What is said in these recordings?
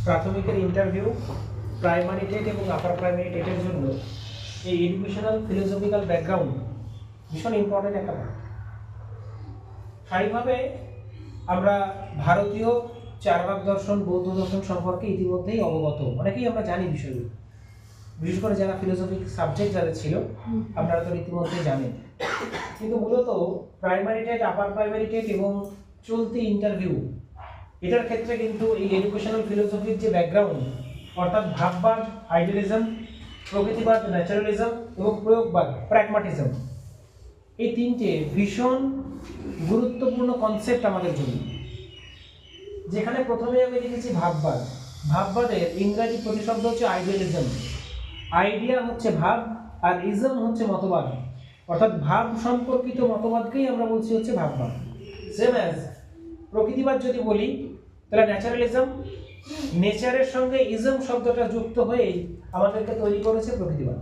প্রাথমিকের interview, primary TET এবং upper primary টেটের জন্য এই এডুকেশনাল ফিলোসফিক্যাল ব্যাকগ্রাউন্ড ভীষণ ইম্পর্টেন্ট একটা পার্ট। স্বাভাবিকভাবে আমরা ভারতীয় চারবাক দর্শন, বৌদ্ধ দর্শন সম্পর্কে ইতিমধ্যেই অবগত, অনেকেই আমরা জানি বিষয়গুলো, বিশেষ করে যারা ফিলোসফিক সাবজেক্ট যাদের ছিল আপনারা তো ইতিমধ্যেই জানেন। কিন্তু মূলত primary TET, upper primary TET এবং চলতি ইন্টারভিউ, এটার ক্ষেত্রে কিন্তু এই এডুকেশনাল ফিলোসফির যে ব্যাকগ্রাউন্ড, অর্থাৎ ভাববাদ, আইডিয়ালিজম, প্রকৃতিবাদ, ন্যাচারালিজম এবং প্রয়োগবাদ, প্র্যাগমাটিজম, এই তিনটে ভীষণ গুরুত্বপূর্ণ কনসেপ্ট আমাদের জন্য। যেখানে প্রথমে আমি লিখেছি ভাববাদ। ভাববাদের ইংরাজি প্রতিশব্দ হচ্ছে আইডিয়ালিজম। আইডিয়া হচ্ছে ভাব আর ইজম হচ্ছে মতবাদ, অর্থাৎ ভাব সম্পর্কিত মতবাদকেই আমরা বলছি হচ্ছে ভাববাদ। সেম অ্যাজ প্রকৃতিবাদ যদি বলি তাহলে ন্যাচারালিজম, নেচারের সঙ্গে ইজম শব্দটা যুক্ত হয়েই আমাদেরকে তৈরি করেছে প্রকৃতিবাদ।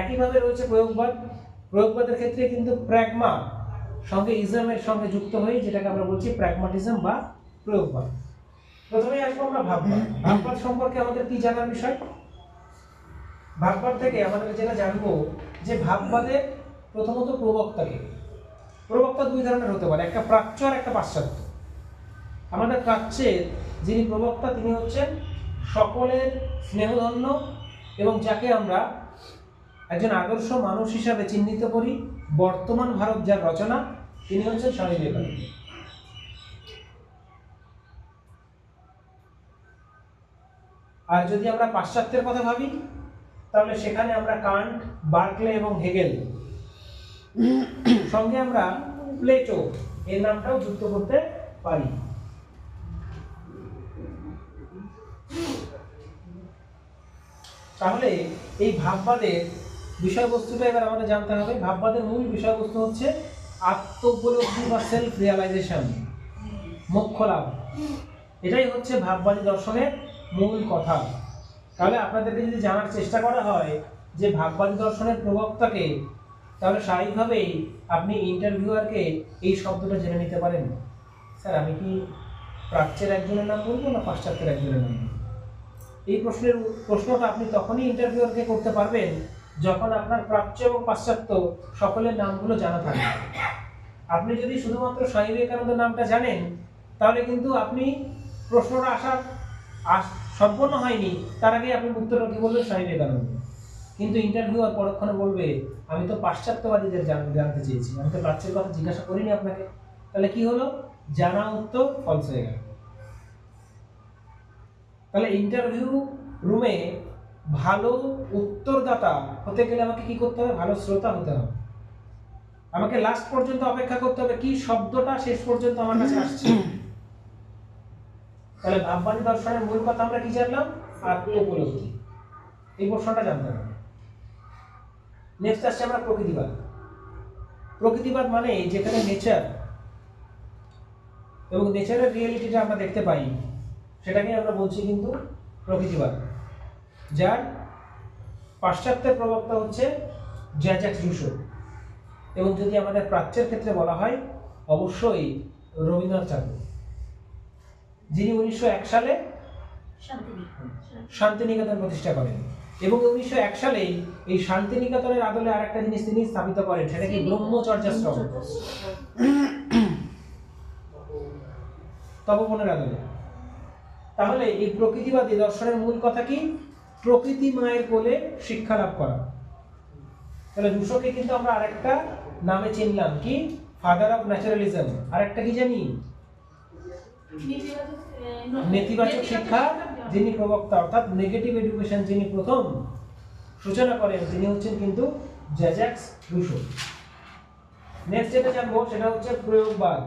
একইভাবে রয়েছে প্রয়োগবাদ। প্রয়োগবাদের ক্ষেত্রে কিন্তু প্র্যাগমা সঙ্গে ইজমের সঙ্গে যুক্ত হয়ে যেটাকে আমরা বলছি প্র্যাগমাটিজম বা প্রয়োগবাদ। প্রথমেই আসবো আমরা ভাববাদ। ভাববাদ সম্পর্কে আমাদের কি জানার বিষয়? ভাববাদ থেকে আমাদের যেটা জানবো যে ভাববাদের প্রথমত প্রবক্তাকে। প্রবক্তা দুই ধরনের হতে পারে, একটা প্রাচ্য আর একটা পাশ্চাত্য। আমাদের প্রাচ্যের যিনি প্রবক্তা তিনি হচ্ছেন সকলের স্নেহধন্য এবং যাকে আমরা একজন আদর্শ মানুষ হিসাবে চিহ্নিত করি, বর্তমান ভারত যার রচনা, তিনি হচ্ছেন স্বামী বিবেকানন্দ। আর যদি আমরা পাশ্চাত্যের কথা ভাবি তাহলে সেখানে আমরা কান্ট, বার্কলে এবং হেগেল সঙ্গে আমরা প্লেটো এর নামটাও যুক্ত করতে পারি। তাহলে এই ভাববাদের বিষয়বস্তুটা এবার আমাদের জানতে হবে। ভাববাদের মূল বিষয়বস্তু হচ্ছে আত্মোপলব্ধি বা সেলফ রিয়ালাইজেশন, মোক্ষ লাভ। এটাই হচ্ছে ভাববাদী দর্শনের মূল কথা। তাহলে আপনাদেরকে যদি জানার চেষ্টা করা হয় যে ভাববাদী দর্শনের প্রবক্তাকে, তাহলে স্বাভাবিকভাবেই আপনি ইন্টারভিউয়ারকে এই শব্দটা জেনে নিতে পারেন, স্যার আমি কি প্রাচ্যের একজনের নাম বলবো না পাশ্চাত্যের একজনের নাম? এই প্রশ্নটা আপনি তখনই ইন্টারভিউয়ারকে করতে পারবেন যখন আপনার প্রাচ্য এবং পাশ্চাত্য সকলের নামগুলো জানা থাকবে। আপনি যদি শুধুমাত্র স্বামী বিবেকানন্দের নামটা জানেন তাহলে কিন্তু আপনি প্রশ্নটা সম্পন্ন হয়নি, তার আগে আপনি উত্তরটা কি বলবেন? স্বামী বিবেকানন্দ। কিন্তু ইন্টারভিউয়ার পরক্ষণে বলবে আমি তো পাশ্চাত্যবাদীদের জানতে চেয়েছি, আমি তো প্রাচ্যের কথা জিজ্ঞাসা করিনি আপনাকে। তাহলে কি হলো? জানা উত্তর ফলস হয়ে গেল। তাহলে ইন্টারভিউ রুমে ভালো উত্তরদাতা হতে গেলে আমাকে কি করতে হবে? ভালো শ্রোতা হতে হবে। আমাকে লাস্ট পর্যন্ত অপেক্ষা করতে হবে কি শব্দটা শেষ পর্যন্ত আমার কাছে আসছে। তাহলে ভাববাদী দর্শনের মূল কথা আমরা কি জানলাম? আত্মোপলব্ধি। এই প্রশ্নটা জানতে হবে। নেক্সট আসছে আমরা প্রকৃতিবাদ। প্রকৃতিবাদ মানে যেখানে নেচার এবং নেচারের রিয়েলিটিটা আমরা দেখতে পাই সেটাকে আমরা বলছি কিন্তু প্রকৃতিবাদ, যার পাশ্চাত্যের প্রবক্তা হচ্ছে জ্যাক রুসো। এবং যদি আমাদের প্রাচ্যের ক্ষেত্রে বলা হয় অবশ্যই রবীন্দ্রনাথ ঠাকুর, যিনি 1901 সালে শান্তিনিকেতন প্রতিষ্ঠা করেন এবং 1901 সালেই এই শান্তিনিকেতনের আদলে আর একটা জিনিস তিনি স্থাপিত করেন, সেটা কি? ব্রহ্মচর্যাশ্রম, তপবনের আদলে। তাহলে এই প্রকৃতিবাদী দর্শনের মূল কথা কি? প্রকৃতি মায়ের কোলে শিক্ষা লাভ করা। তাহলে রুশোকে কিন্তু আমরা আরেকটা নামে চিনলাম, কি? Father of naturalism. আরেকটা কি জানি? নেতিবাচক শিক্ষা যিনি প্রবক্তা, অর্থাৎ নেগেটিভ এডুকেশন যিনি প্রথম সূচনা করেন তিনি হচ্ছেন কিন্তু জ্যাক রুসো। নেক্সট যেটা জানবো সেটা হচ্ছে প্রয়োগবাদ,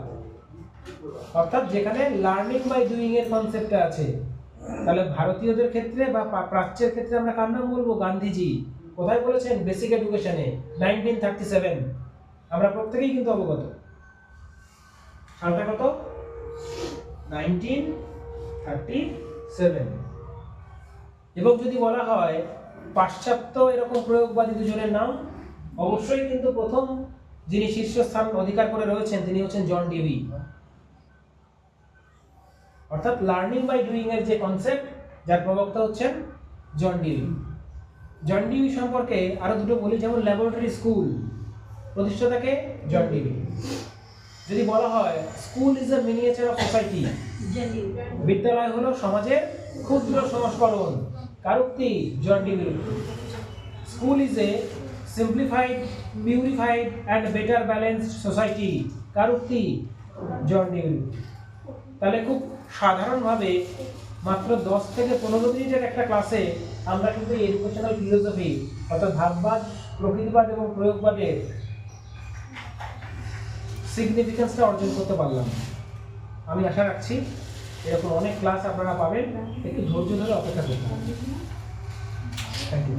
অর্থাৎ যেখানে লার্নিং বাই ডুইং এর কনসেপ্টটা আছে। তাহলে ভারতীয়দের ক্ষেত্রে বা প্রাচ্যের ক্ষেত্রে আমরা কার নাম বলবো? গান্ধীজি। কোথায় বলেছেন? বেসিক এডুকেশনে, 1937। আমরা প্রত্যেকেই কিন্তু অবগত। সালটা কত? 1937। এবং যদি বলা হয় পাশ্চাত্য এরকম প্রয়োগবাদী দুজনের নাম, অবশ্যই কিন্তু প্রথম যিনি শীর্ষস্থান অধিকার করে রয়েছেন তিনি হচ্ছেন জন ডিভি। অর্থাৎ লার্নিং বাই ডুইং এর যে কনসেপ্ট, যার প্রবক্তা হচ্ছেন জন ডিউই। জন ডিউই সম্পর্কে আরো দুটো বলি, যেমন ল্যাবরেটরি স্কুল, প্রতিষ্ঠাতাকে জন ডিউই। যদি বলা হয় school is a miniature of society, বিদ্যালয় হলো সমাজের ক্ষুদ্র সংস্করণ, কার উক্তি? John Dewey. School is a simplified, purified and better balanced society, কার উক্তি? John Dewey. তাহলে খুব সাধারণভাবে মাত্র 10 থেকে 15 মিনিটের একটা ক্লাসে আমরা কিন্তু এডুকেশনাল ফিলোসফি অর্থাৎ ভাববাদ, প্রকৃতিবাদ এবং প্রয়োগবাদের সিগনিফিকেন্সটা অর্জন করতে পারলাম। আমি আশা রাখছি এরকম অনেক ক্লাস আপনারা পাবেন, একটু ধৈর্য ধরে অপেক্ষা করতে হবে। Thank you.